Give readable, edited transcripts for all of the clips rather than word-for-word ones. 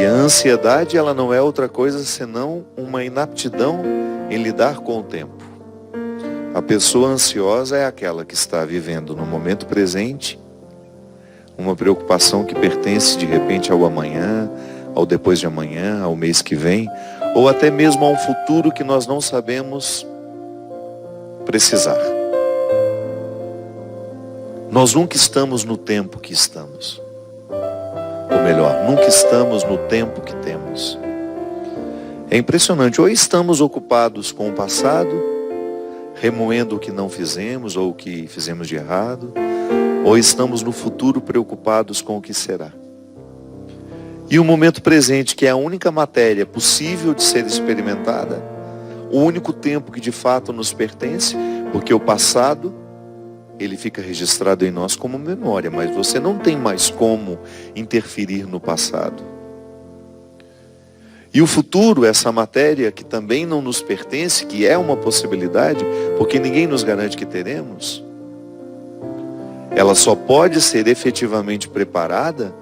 E a ansiedade, ela não é outra coisa senão uma inaptidão em lidar com o tempo. A pessoa ansiosa é aquela que está vivendo no momento presente, uma preocupação que pertence de repente ao amanhã, ao depois de amanhã, ao mês que vem, ou até mesmo a um futuro que nós não sabemos precisar. Nós nunca estamos no tempo que estamos. Ou melhor, nunca estamos no tempo que temos. É impressionante, ou estamos ocupados com o passado, remoendo o que não fizemos ou o que fizemos de errado, ou estamos no futuro preocupados com o que será. E o momento presente, que é a única matéria possível de ser experimentada, o único tempo que de fato nos pertence, porque o passado, ele fica registrado em nós como memória, mas você não tem mais como interferir no passado. E o futuro, essa matéria que também não nos pertence, que é uma possibilidade, porque ninguém nos garante que teremos, ela só pode ser efetivamente preparada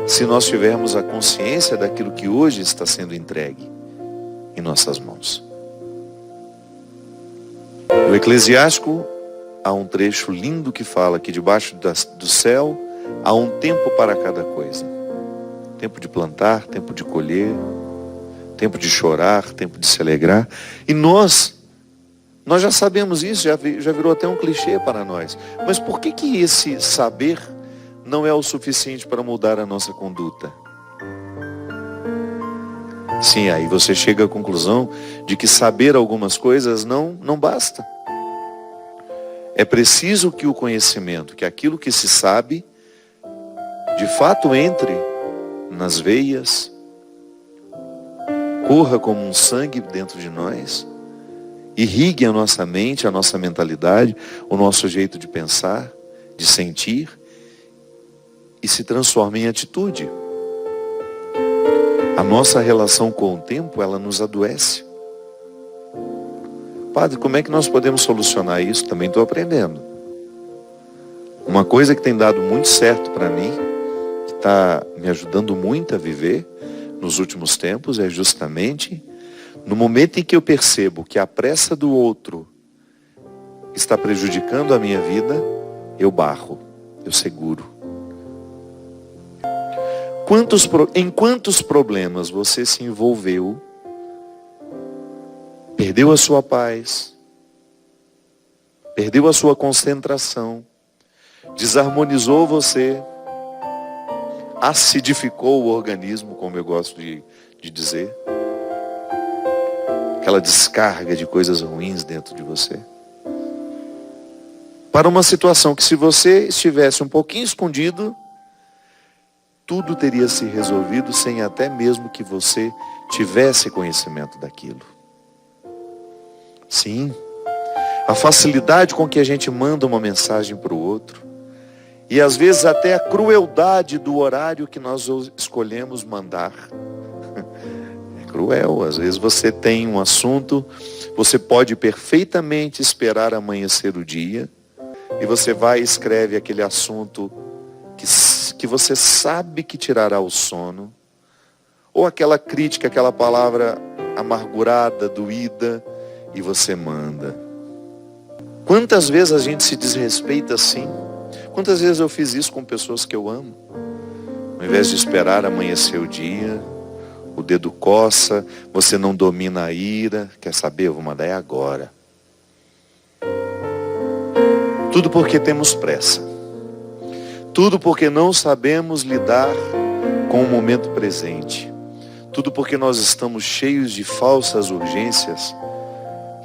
se nós tivermos a consciência daquilo que hoje está sendo entregue em nossas mãos. No Eclesiástico, há um trecho lindo que fala que debaixo do céu há um tempo para cada coisa. Tempo de plantar, tempo de colher, tempo de chorar, tempo de se alegrar. E nós já sabemos isso, já virou até um clichê para nós. Mas por que esse saber não é o suficiente para mudar a nossa conduta? Sim, aí você chega à conclusão de que saber algumas coisas não basta. É preciso que o conhecimento, que aquilo que se sabe, de fato entre nas veias, corra como um sangue dentro de nós, irrigue a nossa mente, a nossa mentalidade, o nosso jeito de pensar, de sentir, e se transforme em atitude. A nossa relação com o tempo, ela nos adoece. Padre, como é que nós podemos solucionar isso? Também estou aprendendo. Uma coisa que tem dado muito certo para mim, que está me ajudando muito a viver nos últimos tempos, é justamente no momento em que eu percebo que a pressa do outro está prejudicando a minha vida, eu barro, eu seguro. Em quantos problemas você se envolveu, perdeu a sua paz, perdeu a sua concentração, desarmonizou você, acidificou o organismo, como eu gosto de dizer, aquela descarga de coisas ruins dentro de você, para uma situação que, se você estivesse um pouquinho escondido, tudo teria se resolvido sem até mesmo que você tivesse conhecimento daquilo. Sim, a facilidade com que a gente manda uma mensagem para o outro, e às vezes até a crueldade do horário que nós escolhemos mandar. É cruel, às vezes você tem um assunto, você pode perfeitamente esperar amanhecer o dia, e você vai e escreve aquele assunto que você sabe que tirará o sono, ou aquela crítica, aquela palavra amargurada, doída, e você manda. Quantas vezes a gente se desrespeita assim? Quantas vezes eu fiz isso com pessoas que eu amo? Ao invés de esperar amanhecer o dia, o dedo coça, você não domina a ira, quer saber? Eu vou mandar agora. Tudo porque temos pressa. Tudo porque não sabemos lidar com o momento presente. Tudo porque nós estamos cheios de falsas urgências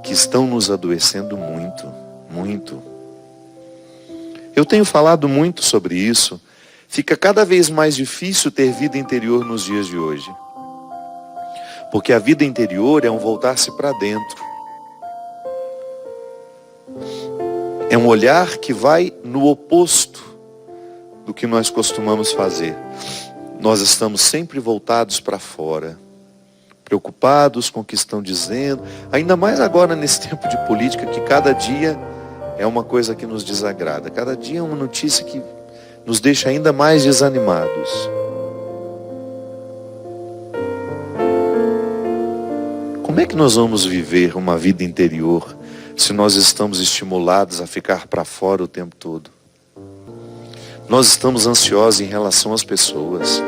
que estão nos adoecendo muito, muito. Eu tenho falado muito sobre isso. Fica cada vez mais difícil ter vida interior nos dias de hoje. Porque a vida interior é um voltar-se para dentro. É um olhar que vai no oposto do que nós costumamos fazer. Nós estamos sempre voltados para fora, preocupados com o que estão dizendo, ainda mais agora nesse tempo de política, que cada dia é uma coisa que nos desagrada, cada dia é uma notícia que nos deixa ainda mais desanimados. Como é que nós vamos viver uma vida interior se nós estamos estimulados a ficar para fora o tempo todo? Nós estamos ansiosos em relação às pessoas.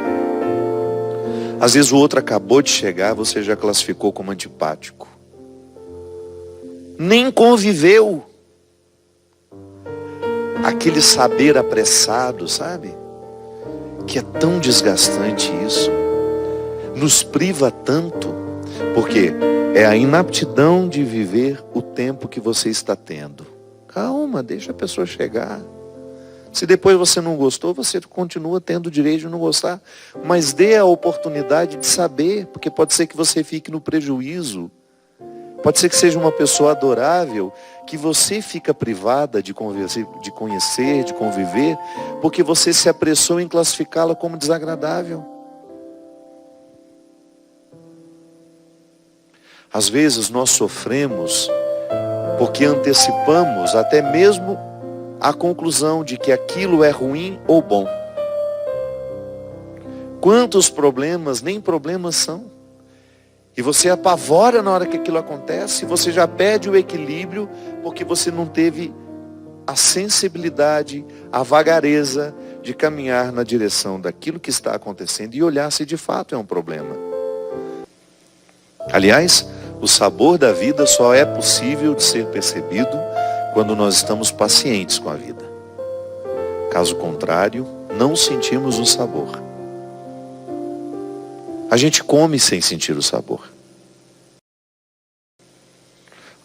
Às vezes o outro acabou de chegar, você já classificou como antipático. Nem conviveu. Aquele saber apressado, sabe? Que é tão desgastante isso. Nos priva tanto. Porque é a inaptidão de viver o tempo que você está tendo. Calma, deixa a pessoa chegar. Se depois você não gostou, você continua tendo o direito de não gostar. Mas dê a oportunidade de saber, porque pode ser que você fique no prejuízo. Pode ser que seja uma pessoa adorável, que você fica privada de conhecer, de conviver, porque você se apressou em classificá-la como desagradável. Às vezes nós sofremos porque antecipamos até mesmo a conclusão de que aquilo é ruim ou bom. Quantos problemas nem problemas são. E você apavora na hora que aquilo acontece, você já perde o equilíbrio porque você não teve a sensibilidade, a vagareza de caminhar na direção daquilo que está acontecendo e olhar se de fato é um problema. Aliás, o sabor da vida só é possível de ser percebido quando nós estamos pacientes com a vida. Caso contrário, não sentimos o sabor. A gente come sem sentir o sabor.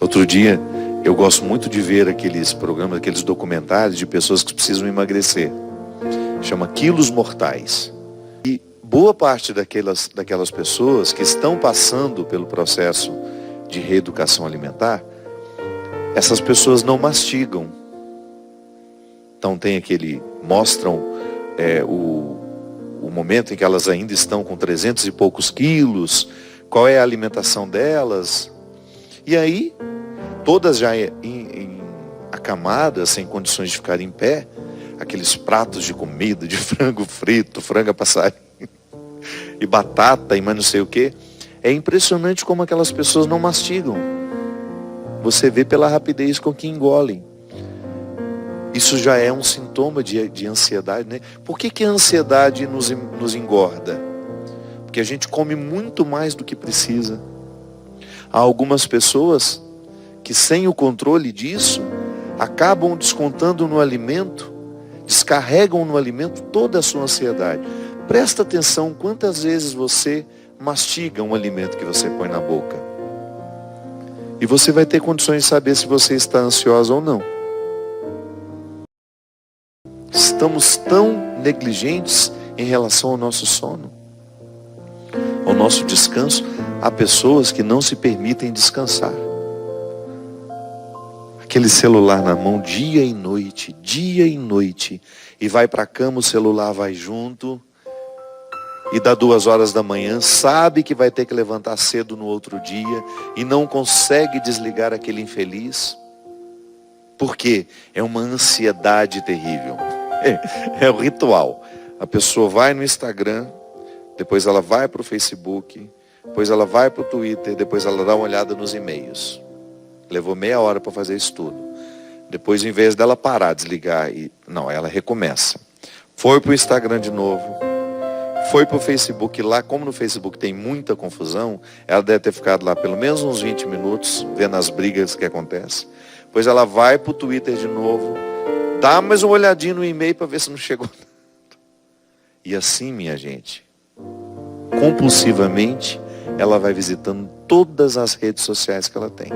Outro dia, eu gosto muito de ver aqueles programas, aqueles documentários de pessoas que precisam emagrecer. Chama Quilos Mortais. E boa parte daquelas pessoas que estão passando pelo processo de reeducação alimentar, essas pessoas não mastigam. Então mostram o momento em que elas ainda estão com 300 e poucos quilos, qual é a alimentação delas. E aí, todas já acamadas, sem condições de ficar em pé, aqueles pratos de comida, de frango frito, frango a passarinho, e batata, e mais não sei o que. É impressionante como aquelas pessoas não mastigam. Você vê pela rapidez com que engolem. Isso já é um sintoma de ansiedade, né? Por que a ansiedade nos engorda? Porque a gente come muito mais do que precisa. Há algumas pessoas que, sem o controle disso, acabam descontando no alimento, descarregam no alimento toda a sua ansiedade. Presta atenção quantas vezes você mastiga um alimento que você põe na boca. E você vai ter condições de saber se você está ansiosa ou não. Estamos tão negligentes em relação ao nosso sono, ao nosso descanso. Há pessoas que não se permitem descansar. Aquele celular na mão dia e noite, e vai para a cama, o celular vai junto, e dá 2 horas da manhã, sabe que vai ter que levantar cedo no outro dia, e não consegue desligar aquele infeliz. Por quê? É uma ansiedade terrível. É o ritual. A pessoa vai no Instagram, depois ela vai para o Facebook, depois ela vai para o Twitter, depois ela dá uma olhada nos e-mails. Levou meia hora para fazer isso tudo. Depois, em vez dela parar, desligar, ela recomeça. Foi para o Instagram de novo, foi para o Facebook. Lá, como no Facebook tem muita confusão, ela deve ter ficado lá pelo menos uns 20 minutos, vendo as brigas que acontecem. Depois ela vai para o Twitter de novo, dá mais uma olhadinha no e-mail para ver se não chegou nada. E assim, minha gente, compulsivamente, ela vai visitando todas as redes sociais que ela tem.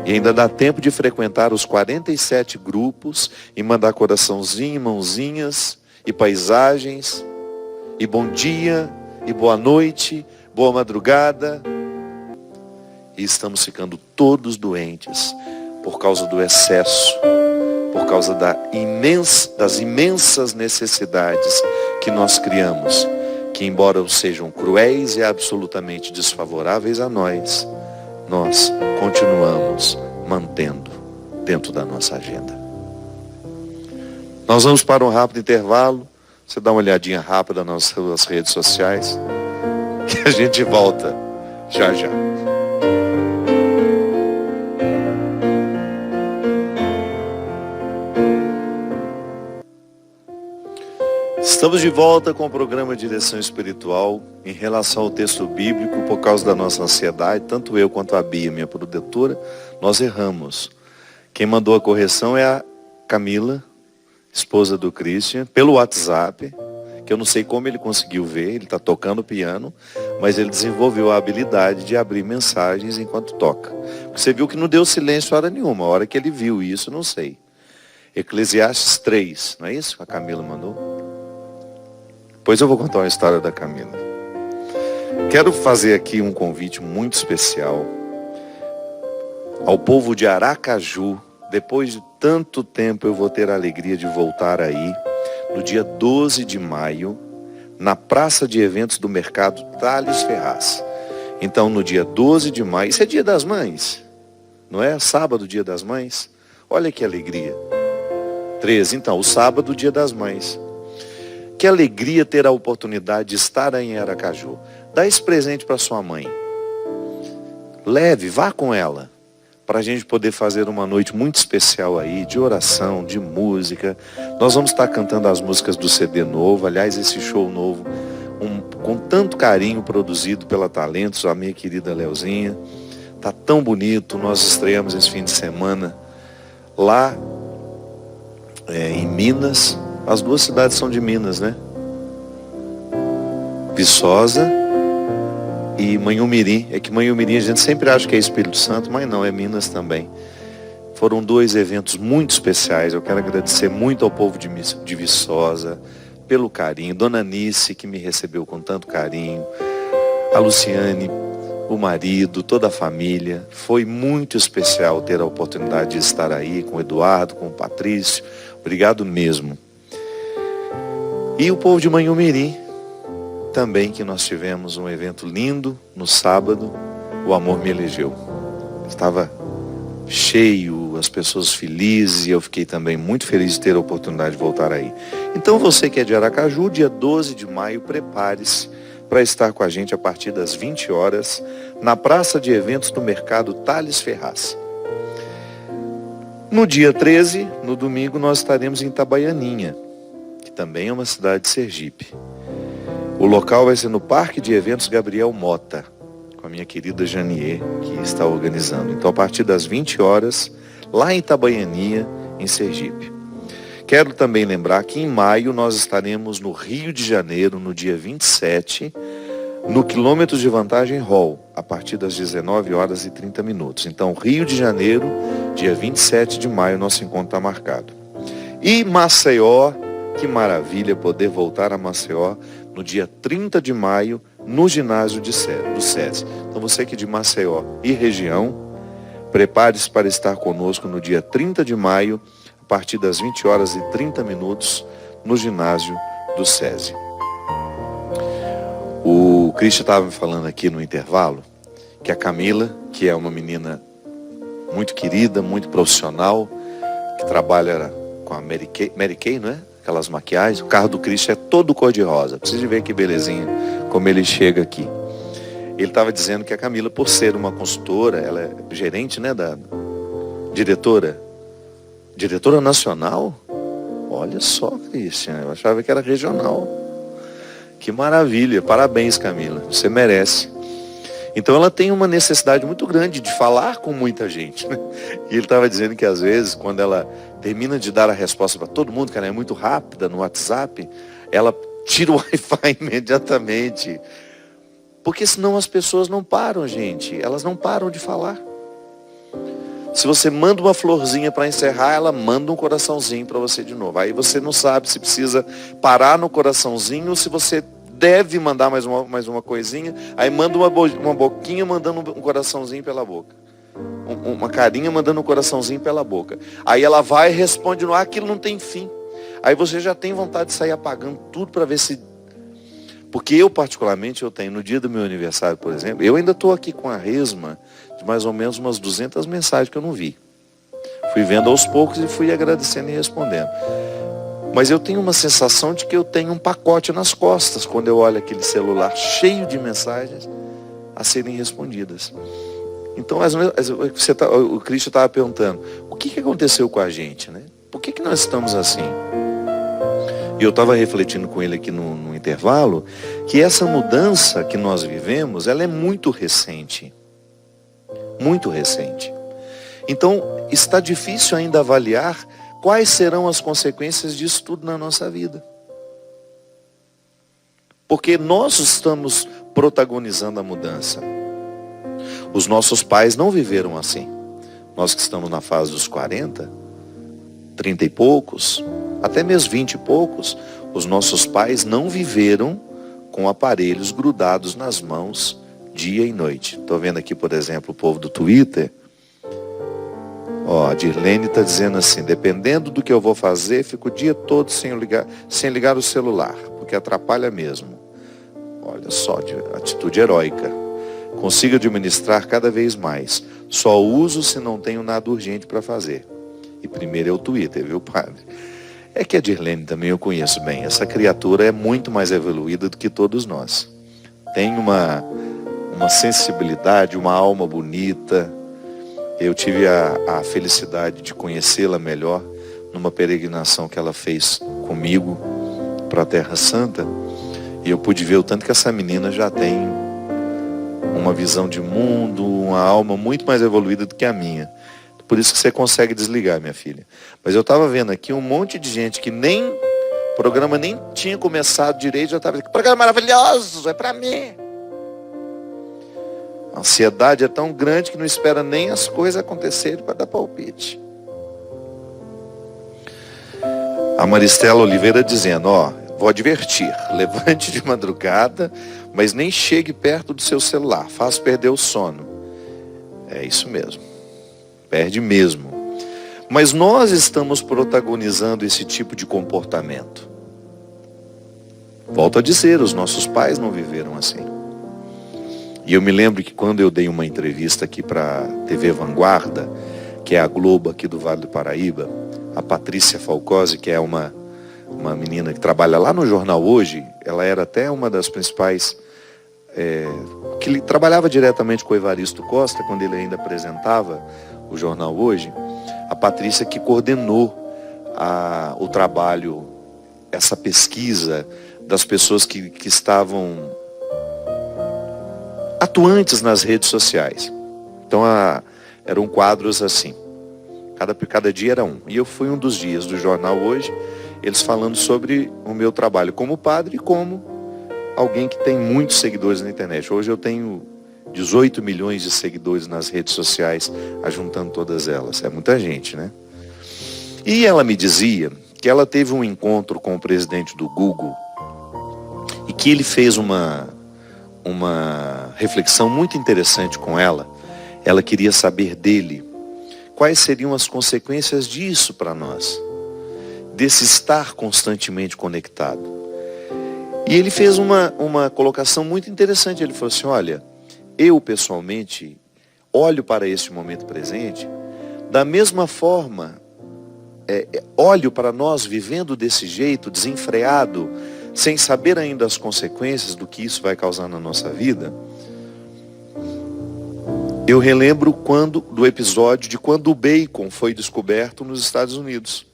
E ainda dá tempo de frequentar os 47 grupos e mandar coraçãozinho, mãozinhas e paisagens, e bom dia, e boa noite, boa madrugada. E estamos ficando todos doentes por causa do excesso, por causa das imensas necessidades que nós criamos, que embora sejam cruéis e absolutamente desfavoráveis a nós continuamos mantendo dentro da nossa agenda. Nós vamos para um rápido intervalo. Você dá uma olhadinha rápida nas suas redes sociais, que a gente volta já já. Estamos de volta com o programa Direção Espiritual. Em relação ao texto bíblico, por causa da nossa ansiedade, tanto eu quanto a Bia, minha produtora, nós erramos. Quem mandou a correção é a Camila, esposa do Christian, pelo WhatsApp, que eu não sei como ele conseguiu ver, ele está tocando piano, mas ele desenvolveu a habilidade de abrir mensagens enquanto toca. Você viu que não deu silêncio hora nenhuma, a hora que ele viu isso, não sei. Eclesiastes 3, não é isso que a Camila mandou? Depois eu vou contar uma história da Camila. Quero fazer aqui um convite muito especial ao povo de Aracaju. Depois de tanto tempo eu vou ter a alegria de voltar aí, no dia 12 de maio, na praça de eventos do mercado Thales Ferraz. Então no dia 12 de maio, isso é dia das mães, não é? Sábado, dia das mães. Olha que alegria. 13, então, o sábado, dia das mães. Que alegria ter a oportunidade de estar aí em Aracaju. Dá esse presente para sua mãe. Leve, vá com ela. Para a gente poder fazer uma noite muito especial aí, de oração, de música. Nós vamos estar cantando as músicas do CD novo. Aliás, esse show novo, com tanto carinho, produzido pela Talentos, a minha querida Leozinha. Tá tão bonito. Nós estreamos esse fim de semana lá em Minas. As duas cidades são de Minas, né? Viçosa e Manhumirim. É que Manhumirim a gente sempre acha que é Espírito Santo, mas não, é Minas também. Foram dois eventos muito especiais. Eu quero agradecer muito ao povo de Viçosa pelo carinho. Dona Nice, que me recebeu com tanto carinho. A Luciane, o marido, toda a família. Foi muito especial ter a oportunidade de estar aí com o Eduardo, com o Patrício. Obrigado mesmo. E o povo de Manhumirim, também, que nós tivemos um evento lindo no sábado, o Amor Me Elegeu. Estava cheio, as pessoas felizes, e eu fiquei também muito feliz de ter a oportunidade de voltar aí. Então você que é de Aracaju, dia 12 de maio, prepare-se para estar com a gente a partir das 20 horas, na praça de eventos do mercado Thales Ferraz. No dia 13, no domingo, nós estaremos em Itabaianinha, também é uma cidade de Sergipe. O local vai ser no Parque de Eventos Gabriel Mota, com a minha querida Janier, que está organizando. Então, a partir das 20 horas, lá em Itabaianinha, em Sergipe. Quero também lembrar que em maio nós estaremos no Rio de Janeiro, no dia 27, no Quilômetros de Vantagem Hall, a partir das 19 horas e 30 minutos. Então, Rio de Janeiro, dia 27 de maio, nosso encontro está marcado. E Maceió, que maravilha poder voltar a Maceió no dia 30 de maio, no ginásio do SESI. Então você que é de Maceió e região, prepare-se para estar conosco no dia 30 de maio, a partir das 20 horas e 30 minutos, no ginásio do SESI. O Cristian estava me falando aqui no intervalo, que a Camila, que é uma menina muito querida, muito profissional, que trabalha com a Mary Kay, não é? Aquelas maquiagens, o carro do Cristo é todo cor-de-rosa. Precisa ver que belezinha, como ele chega aqui. Ele estava dizendo que a Camila, por ser uma consultora, ela é gerente, né, da diretora nacional. Olha só, Cristian, eu achava que era regional. Que maravilha, parabéns, Camila, você merece. Então ela tem uma necessidade muito grande de falar com muita gente, né? E ele estava dizendo que às vezes, quando ela termina de dar a resposta para todo mundo, que ela é muito rápida no WhatsApp, ela tira o Wi-Fi imediatamente. Porque senão as pessoas não param, gente. Elas não param de falar. Se você manda uma florzinha para encerrar, ela manda um coraçãozinho para você de novo. Aí você não sabe se precisa parar no coraçãozinho ou se você deve mandar mais uma coisinha. Aí manda uma boquinha mandando um coraçãozinho pela boca. Uma carinha mandando um coraçãozinho pela boca. Aí ela vai e responde no ar, aquilo não tem fim. Aí você já tem vontade de sair apagando tudo para ver se... Porque eu particularmente, eu tenho, no dia do meu aniversário, por exemplo, eu ainda estou aqui com a resma de mais ou menos umas 200 mensagens que eu não vi. Fui vendo aos poucos e fui agradecendo e respondendo. Mas eu tenho uma sensação de que eu tenho um pacote nas costas quando eu olho aquele celular cheio de mensagens a serem respondidas. Então, o Cristo estava perguntando, o que aconteceu com a gente, né? Por que nós estamos assim? E eu estava refletindo com ele aqui no intervalo, que essa mudança que nós vivemos, ela é muito recente. Muito recente. Então, está difícil ainda avaliar quais serão as consequências disso tudo na nossa vida. Porque nós estamos protagonizando a mudança. Os nossos pais não viveram assim. Nós que estamos na fase dos 40, 30 e poucos, até mesmo 20 e poucos, os nossos pais não viveram com aparelhos grudados nas mãos dia e noite. Estou vendo aqui, por exemplo, o povo do Twitter. A Dirlene está dizendo assim: dependendo do que eu vou fazer, fico o dia todo sem ligar o celular, porque atrapalha mesmo. Olha só, atitude heróica. Consigo administrar cada vez mais. Só uso se não tenho nada urgente para fazer. E primeiro é o Twitter, viu, padre? É que a Dirlene também eu conheço bem. Essa criatura é muito mais evoluída do que todos nós. Tem uma sensibilidade, uma alma bonita. Eu tive a felicidade de conhecê-la melhor numa peregrinação que ela fez comigo para a Terra Santa. E eu pude ver o tanto que essa menina já tem uma visão de mundo, uma alma muito mais evoluída do que a minha. Por isso que você consegue desligar, minha filha. Mas eu estava vendo aqui um monte de gente que o programa nem tinha começado direito, já estava dizendo: programa maravilhoso, é para mim. A ansiedade é tão grande que não espera nem as coisas acontecerem para dar palpite. A Maristela Oliveira dizendo: vou advertir, levante de madrugada, mas nem chegue perto do seu celular, faz perder o sono. É isso mesmo. Perde mesmo. Mas nós estamos protagonizando esse tipo de comportamento. Volto a dizer, os nossos pais não viveram assim. E eu me lembro que quando eu dei uma entrevista aqui para a TV Vanguarda, que é a Globo aqui do Vale do Paraíba, a Patrícia Falcosi, que é uma menina que trabalha lá no Jornal Hoje, ela era até uma das principais, que trabalhava diretamente com o Evaristo Costa, quando ele ainda apresentava o Jornal Hoje. A Patrícia que coordenou o trabalho, essa pesquisa das pessoas que estavam atuantes nas redes sociais. Então eram quadros assim, cada dia era um. E eu fui um dos dias do Jornal Hoje, eles falando sobre o meu trabalho como padre e como alguém que tem muitos seguidores na internet. Hoje eu tenho 18 milhões de seguidores nas redes sociais, ajuntando todas elas. É muita gente, né? E ela me dizia que ela teve um encontro com o presidente do Google e que ele fez uma reflexão muito interessante com ela. Ela queria saber dele quais seriam as consequências disso para nós, desse estar constantemente conectado. E ele fez uma colocação muito interessante. Ele falou assim: olha, eu pessoalmente olho para este momento presente da mesma forma, olho para nós vivendo desse jeito, desenfreado, sem saber ainda as consequências do que isso vai causar na nossa vida. Eu relembro do episódio de quando o bacon foi descoberto nos Estados Unidos.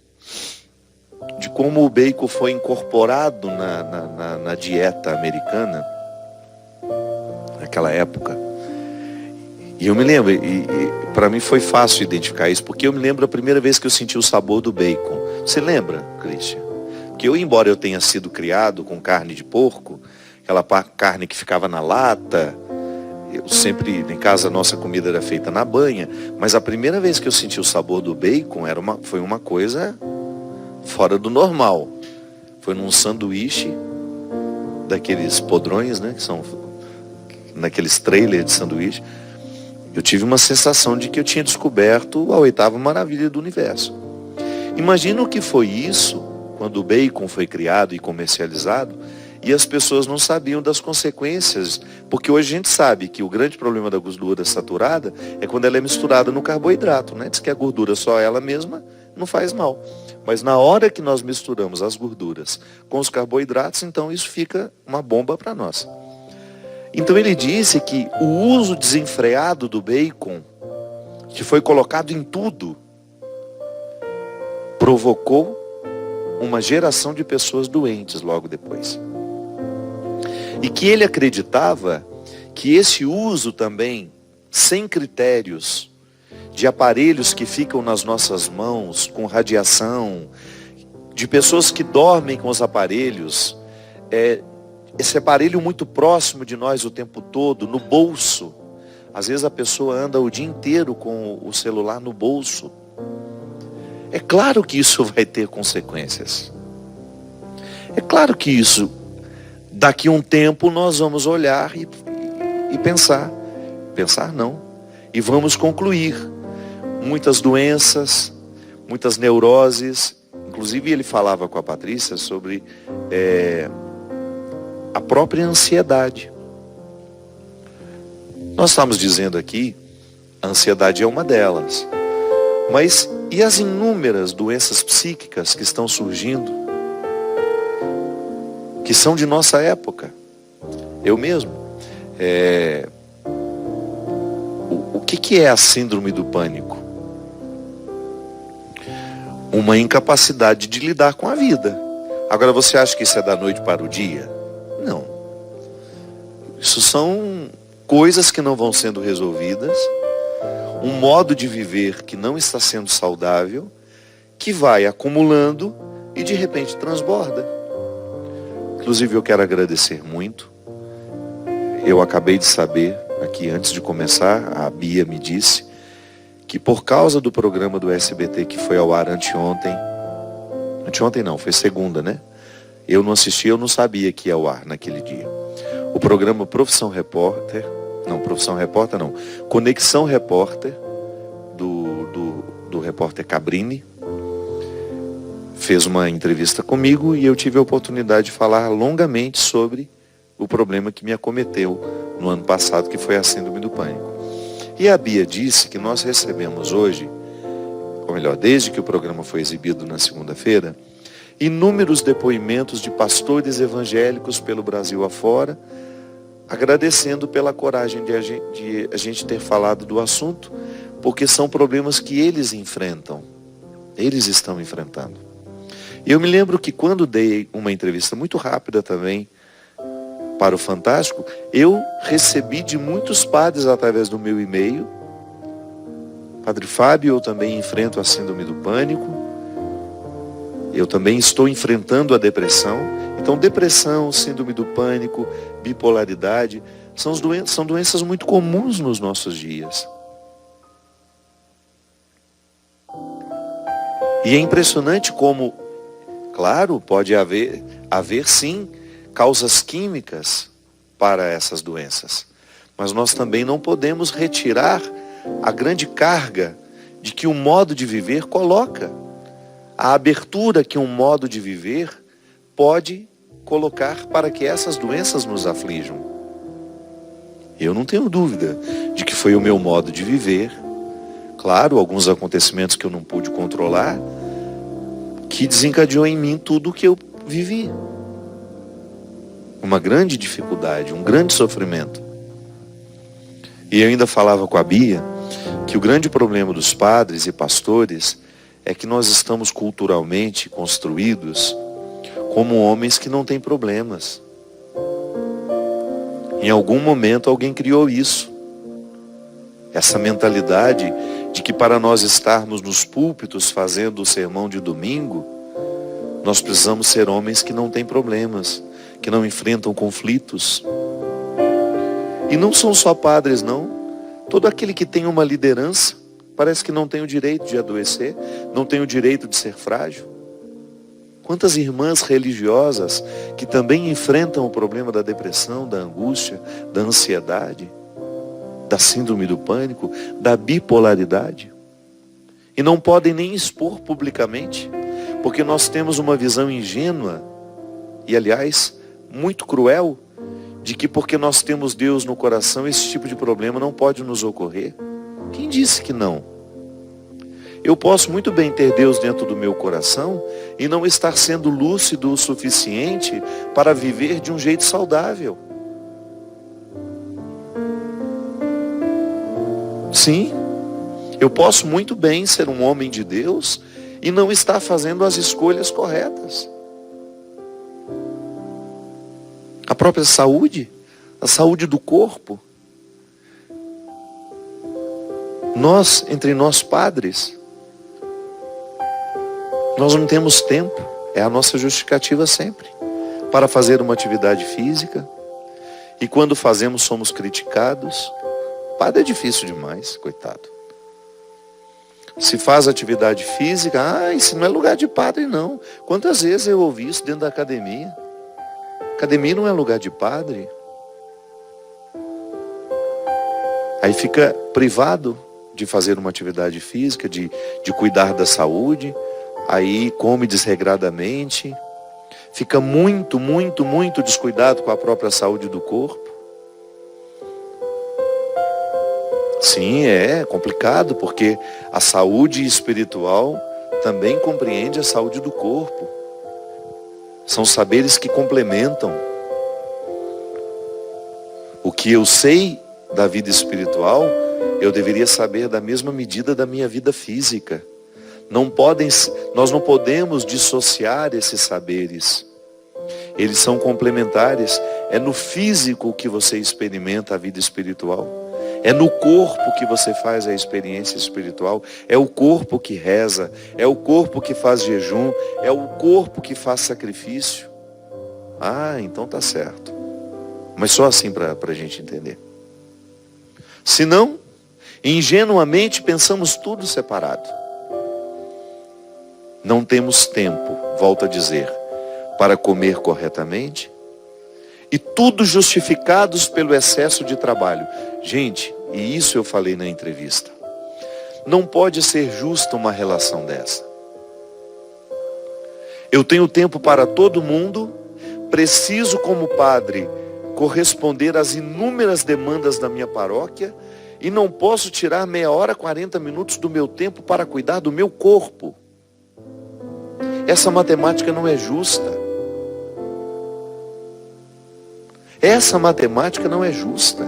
De como o bacon foi incorporado na dieta americana, naquela época. E eu me lembro, e para mim foi fácil identificar isso, porque eu me lembro a primeira vez que eu senti o sabor do bacon. Você lembra, Christian? Que embora eu tenha sido criado com carne de porco, aquela carne que ficava na lata, eu sempre, em casa, a nossa comida era feita na banha, mas a primeira vez que eu senti o sabor do bacon foi uma coisa fora do normal. Foi num sanduíche daqueles podrões, né, que são naqueles trailers de sanduíche. Eu tive uma sensação de que eu tinha descoberto a 8ª maravilha do universo. Imagina o que foi isso quando o bacon foi criado e comercializado e as pessoas não sabiam das consequências, porque hoje a gente sabe que o grande problema da gordura saturada é quando ela é misturada no carboidrato, né? Diz que a gordura só ela mesma não faz mal. Mas na hora que nós misturamos as gorduras com os carboidratos, então isso fica uma bomba para nós. Então ele disse que o uso desenfreado do bacon, que foi colocado em tudo, provocou uma geração de pessoas doentes logo depois. E que ele acreditava que esse uso também, sem critérios, de aparelhos que ficam nas nossas mãos, com radiação, de pessoas que dormem com os aparelhos, esse aparelho muito próximo de nós o tempo todo, no bolso. Às vezes a pessoa anda o dia inteiro com o celular no bolso. É claro que isso vai ter consequências. É claro que isso, daqui a um tempo, nós vamos olhar e pensar. Pensar não. E vamos concluir. Muitas doenças, muitas neuroses. Inclusive ele falava com a Patrícia sobre a própria ansiedade. Nós estamos dizendo aqui, a ansiedade é uma delas. Mas e as inúmeras doenças psíquicas que estão surgindo? Que são de nossa época. Eu mesmo. O que é a síndrome do pânico? Uma incapacidade de lidar com a vida. Agora você acha que isso é da noite para o dia? Não. Isso são coisas que não vão sendo resolvidas, um modo de viver que não está sendo saudável, que vai acumulando e de repente transborda. Inclusive eu quero agradecer muito. Eu acabei de saber, aqui antes de começar, a Bia me disse, que por causa do programa do SBT que foi ao ar anteontem não, foi segunda, né? Eu não assisti, eu não sabia que ia ao ar naquele dia. O programa Conexão Repórter, do repórter Cabrini, fez uma entrevista comigo e eu tive a oportunidade de falar longamente sobre o problema que me acometeu no ano passado, que foi a síndrome do pânico. E a Bia disse que nós recebemos hoje, ou melhor, desde que o programa foi exibido na segunda-feira, inúmeros depoimentos de pastores evangélicos pelo Brasil afora, agradecendo pela coragem de a gente ter falado do assunto, porque são problemas que eles enfrentam, eles estão enfrentando. E eu me lembro que quando dei uma entrevista muito rápida também para o Fantástico, eu recebi de muitos padres através do meu e-mail: Padre Fábio, eu também enfrento a síndrome do pânico, eu também estou enfrentando a depressão. Então depressão, síndrome do pânico, bipolaridade, são doenças muito comuns nos nossos dias. E é impressionante como, claro, pode haver sim causas químicas para essas doenças. Mas nós também não podemos retirar a grande carga de que o modo de viver coloca. A abertura que um modo de viver pode colocar para que essas doenças nos aflijam. Eu não tenho dúvida de que foi o meu modo de viver. Claro, alguns acontecimentos que eu não pude controlar, que desencadeou em mim tudo o que eu vivi. Uma grande dificuldade, um grande sofrimento. E eu ainda falava com a Bia que o grande problema dos padres e pastores é que nós estamos culturalmente construídos como homens que não têm problemas. Em algum momento alguém criou isso. Essa mentalidade de que para nós estarmos nos púlpitos fazendo o sermão de domingo, nós precisamos ser homens que não têm problemas, que não enfrentam conflitos. E não são só padres, não. Todo aquele que tem uma liderança parece que não tem o direito de adoecer, não tem o direito de ser frágil. Quantas irmãs religiosas que também enfrentam o problema da depressão, da angústia, da ansiedade, da síndrome do pânico, da bipolaridade, e não podem nem expor publicamente, porque nós temos uma visão ingênua e, aliás, muito cruel, de que porque nós temos Deus no coração, esse tipo de problema não pode nos ocorrer. Quem disse que não? Eu posso muito bem ter Deus dentro do meu coração e não estar sendo lúcido o suficiente para viver de um jeito saudável. Sim, eu posso muito bem ser um homem de Deus e não está fazendo as escolhas corretas. A própria saúde, a saúde do corpo. Nós, entre nós padres, nós não temos tempo, é a nossa justificativa sempre, para fazer uma atividade física, e quando fazemos somos criticados. Padre é difícil demais, coitado. Se faz atividade física, isso não é lugar de padre não. Quantas vezes eu ouvi isso dentro da academia? Academia não é lugar de padre. Aí fica privado de fazer uma atividade física, de cuidar da saúde, aí come desregradamente, fica muito descuidado com a própria saúde do corpo. Sim, é complicado, porque a saúde espiritual também compreende a saúde do corpo. São saberes que complementam. O que eu sei da vida espiritual, eu deveria saber da mesma medida da minha vida física. Nós não podemos dissociar esses saberes. Eles são complementares. É no físico que você experimenta a vida espiritual. É no corpo que você faz a experiência espiritual. É o corpo que reza. É o corpo que faz jejum. É o corpo que faz sacrifício. Então tá certo. Mas só assim para a gente entender. Senão, ingenuamente pensamos tudo separado. Não temos tempo, volto a dizer, para comer corretamente. E tudo justificados pelo excesso de trabalho. Gente, e isso eu falei na entrevista. Não pode ser justa uma relação dessa. Eu tenho tempo para todo mundo, preciso como padre corresponder às inúmeras demandas da minha paróquia e não posso tirar meia hora, 40 minutos do meu tempo para cuidar do meu corpo. Essa matemática não é justa. Essa matemática não é justa.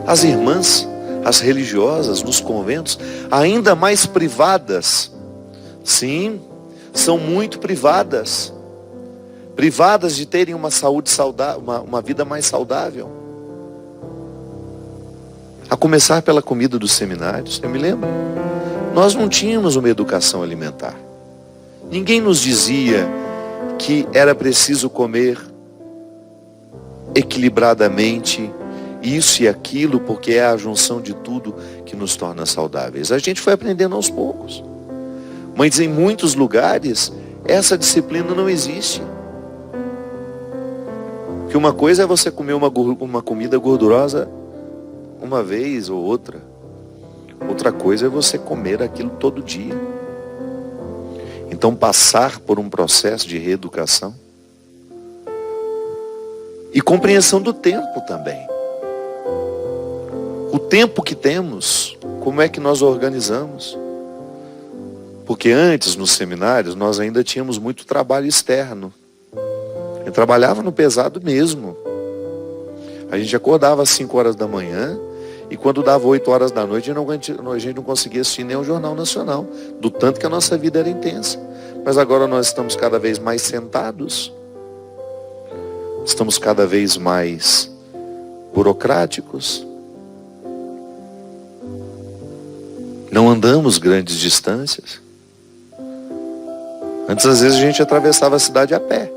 As irmãs, as religiosas nos conventos, ainda mais privadas, sim, são muito privadas. Privadas de terem uma saúde saudável, uma vida mais saudável. A começar pela comida dos seminários, eu me lembro. Nós não tínhamos uma educação alimentar. Ninguém nos dizia que era preciso comer equilibradamente isso e aquilo, porque é a junção de tudo que nos torna saudáveis. A gente foi aprendendo aos poucos. Mas em muitos lugares, essa disciplina não existe. Que uma coisa é você comer uma comida gordurosa uma vez ou outra. Outra coisa é você comer aquilo todo dia. Então passar por um processo de reeducação. E compreensão do tempo também. O tempo que temos, como é que nós organizamos? Porque antes, nos seminários, nós ainda tínhamos muito trabalho externo. Eu trabalhava no pesado mesmo. A gente acordava às 5 horas da manhã e quando dava 8 horas da noite, a gente não conseguia assistir nem o Jornal Nacional, do tanto que a nossa vida era intensa. Mas agora nós estamos cada vez mais sentados, estamos cada vez mais burocráticos, não andamos grandes distâncias. Antes, às vezes, a gente atravessava a cidade a pé.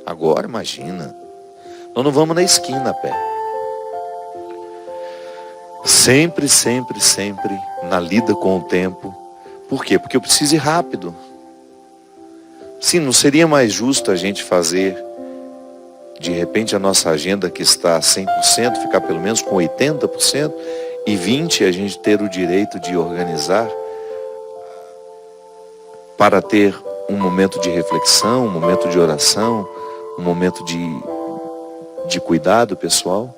Agora, imagina, nós não vamos na esquina a pé. Sempre na lida com o tempo. Por quê? Porque eu preciso ir rápido. Sim, não seria mais justo a gente fazer, de repente, a nossa agenda que está 100%, ficar pelo menos com 80%, e 20% a gente ter o direito de organizar para ter um momento de reflexão, um momento de oração, um momento de cuidado pessoal.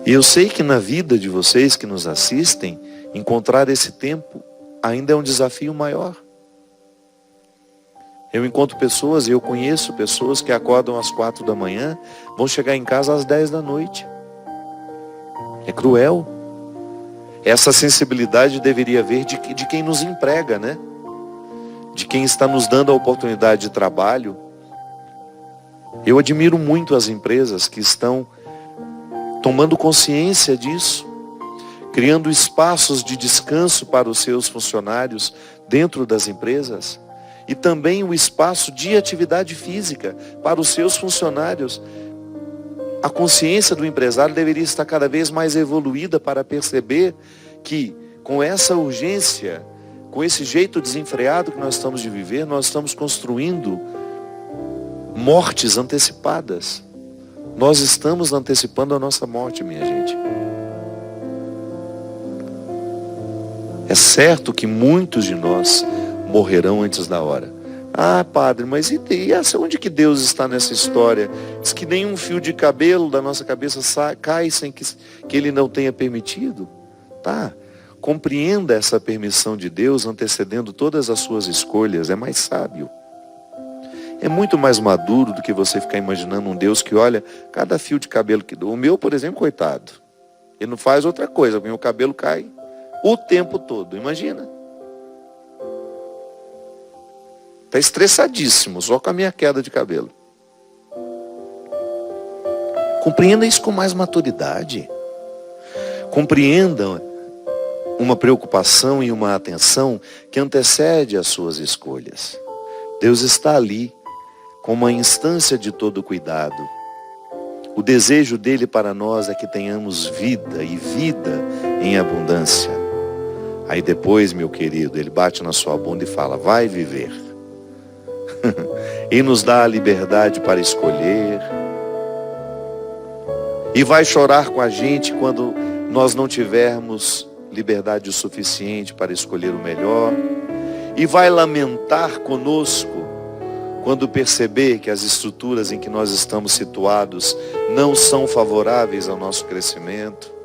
E eu sei que na vida de vocês que nos assistem, encontrar esse tempo ainda é um desafio maior. Eu encontro pessoas, e eu conheço pessoas que acordam às 4 da manhã, vão chegar em casa às 10 da noite. É cruel. essa sensibilidade deveria vir de quem nos emprega, né? De quem está nos dando a oportunidade de trabalho. Eu admiro muito as empresas que estão tomando consciência disso, criando espaços de descanso para os seus funcionários dentro das empresas e também o espaço de atividade física para os seus funcionários. A consciência do empresário deveria estar cada vez mais evoluída para perceber que com essa urgência, com esse jeito desenfreado que nós estamos de viver, nós estamos construindo mortes antecipadas. Nós estamos antecipando a nossa morte, minha gente. É certo que muitos de nós morrerão antes da hora. Ah, padre, mas e onde que Deus está nessa história? Diz que nenhum fio de cabelo da nossa cabeça cai sem que Ele não tenha permitido. Tá, compreenda essa permissão de Deus antecedendo todas as suas escolhas. É mais sábio. É muito mais maduro do que você ficar imaginando um Deus que olha cada fio de cabelo que dá. O meu, por exemplo, coitado. Ele não faz outra coisa, porque meu cabelo cai o tempo todo. Imagina. Está estressadíssimo, só com a minha queda de cabelo. Compreenda isso com mais maturidade. Compreenda uma preocupação e uma atenção que antecede as suas escolhas. Deus está ali com uma instância de todo cuidado. O desejo dele para nós é que tenhamos vida e vida em abundância. Aí depois, meu querido, ele bate na sua bunda e fala, vai viver. E nos dá a liberdade para escolher. E vai chorar com a gente quando nós não tivermos liberdade o suficiente para escolher o melhor. E vai lamentar conosco quando perceber que as estruturas em que nós estamos situados não são favoráveis ao nosso crescimento.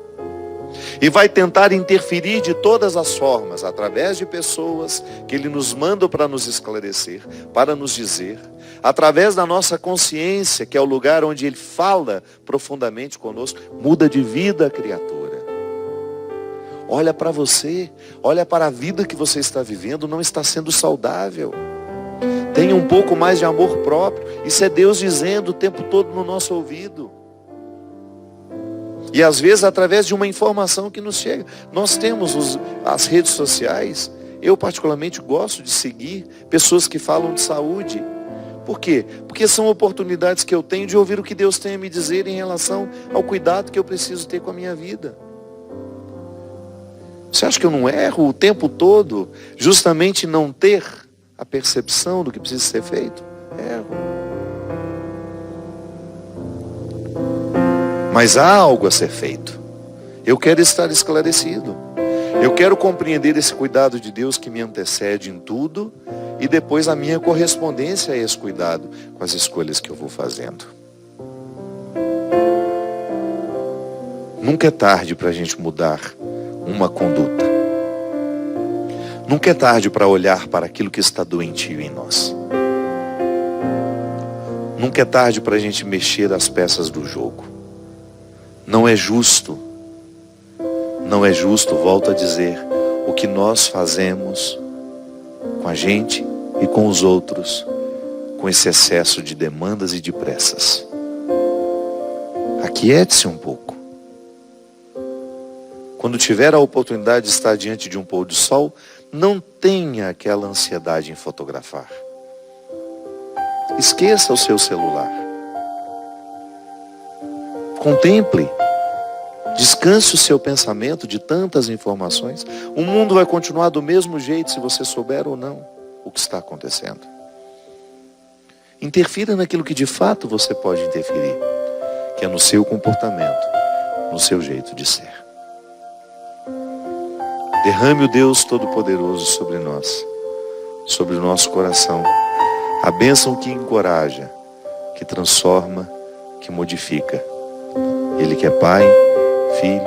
E vai tentar interferir de todas as formas, através de pessoas que Ele nos manda para nos esclarecer, para nos dizer, através da nossa consciência, que é o lugar onde Ele fala profundamente conosco, muda de vida a criatura. Olha para você, olha para a vida que você está vivendo, não está sendo saudável. Tenha um pouco mais de amor próprio. Isso é Deus dizendo o tempo todo no nosso ouvido. E às vezes através de uma informação que nos chega. Nós temos as redes sociais. Eu particularmente gosto de seguir pessoas que falam de saúde. Por quê? Porque são oportunidades que eu tenho de ouvir o que Deus tem a me dizer em relação ao cuidado que eu preciso ter com a minha vida. Você acha que eu não erro o tempo todo justamente não ter a percepção do que precisa ser feito? Erro. Mas há algo a ser feito. Eu quero estar esclarecido. Eu quero compreender esse cuidado de Deus que me antecede em tudo e depois a minha correspondência a esse cuidado com as escolhas que eu vou fazendo. Nunca é tarde para a gente mudar uma conduta. Nunca é tarde para olhar para aquilo que está doentio em nós. Nunca é tarde para a gente mexer as peças do jogo. Não é justo, volto a dizer, o que nós fazemos com a gente e com os outros, com esse excesso de demandas e de pressas. Aquiete-se um pouco. Quando tiver a oportunidade de estar diante de um pôr do sol, não tenha aquela ansiedade em fotografar. Esqueça o seu celular. Contemple. Descanse o seu pensamento de tantas informações. O mundo vai continuar do mesmo jeito se você souber ou não o que está acontecendo. Interfira naquilo que de fato você pode interferir, que é no seu comportamento, no seu jeito de ser. Derrame o Deus Todo-Poderoso sobre nós, sobre o nosso coração. A bênção que encoraja, que transforma, que modifica. Ele que é Pai, Filho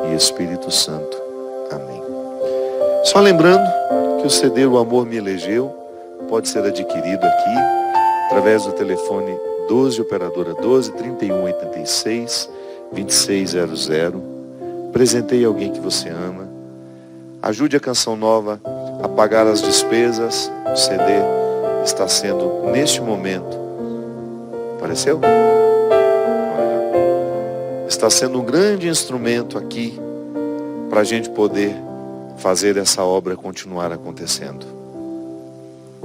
e Espírito Santo. Amém. Só lembrando que o CD O Amor Me Elegeu pode ser adquirido aqui, através do telefone 12, operadora 12, 3186, 2600. Presenteie alguém que você ama Ajude a Canção Nova a pagar as despesas. O CD está sendo, neste momento, apareceu? Está sendo um grande instrumento aqui para a gente poder fazer essa obra continuar acontecendo.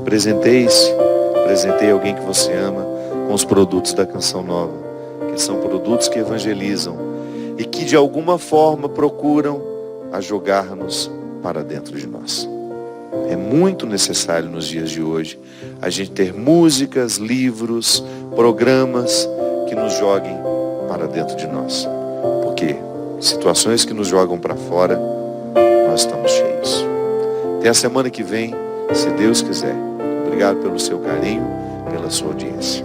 Presenteie-se, presenteie alguém que você ama com os produtos da Canção Nova, que são produtos que evangelizam e que de alguma forma procuram a jogar-nos para dentro de nós. É muito necessário nos dias de hoje a gente ter músicas, livros, programas que nos joguem para dentro de nós. Porque situações que nos jogam para fora, nós estamos cheios. Até a semana que vem, se Deus quiser. Obrigado pelo seu carinho, pela sua audiência.